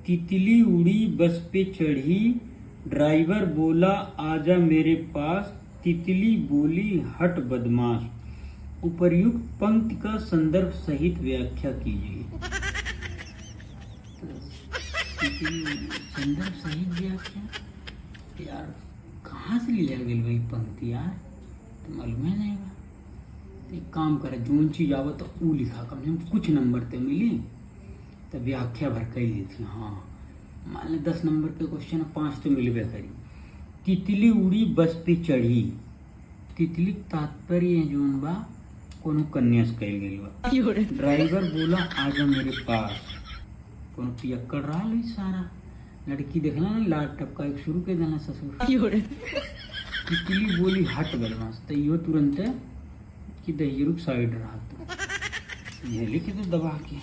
तितली उड़ी बस पे चढ़ी, ड्राइवर बोला आजा मेरे पास, तितली बोली हट बदमाश। उपर्युक्त पंक्ति का संदर्भ सहित व्याख्या कीजिए। संदर्भ सहित व्याख्या यार कहाँ से लिया गया भाई पंक्ति यार, तो मालूम है नहीं बा। एक काम करे जोन चीज आवा तो ऊ लिखा, कम से कम कुछ नंबर तो मिली, तो व्याख्या भर कर दी थी। हाँ मान लो 10 नंबर के क्वेश्चन 5 तो मिलबे करी। तितली उड़ी बस पे चढ़ी, तितली तात्पर्य है जोन बा कोनो कन्या से कही गई बा। ड्राइवर बोला आजा मेरे पास, कोनो पियक्कड़ रहा लो सारा लड़की देखना ना लाट टपका एक शुरू के देना ससुर। तितली बोली हट बदमाश, तो यो तुरंत कि दही रुक साइड रहा, तो ये लिख दो दबा के।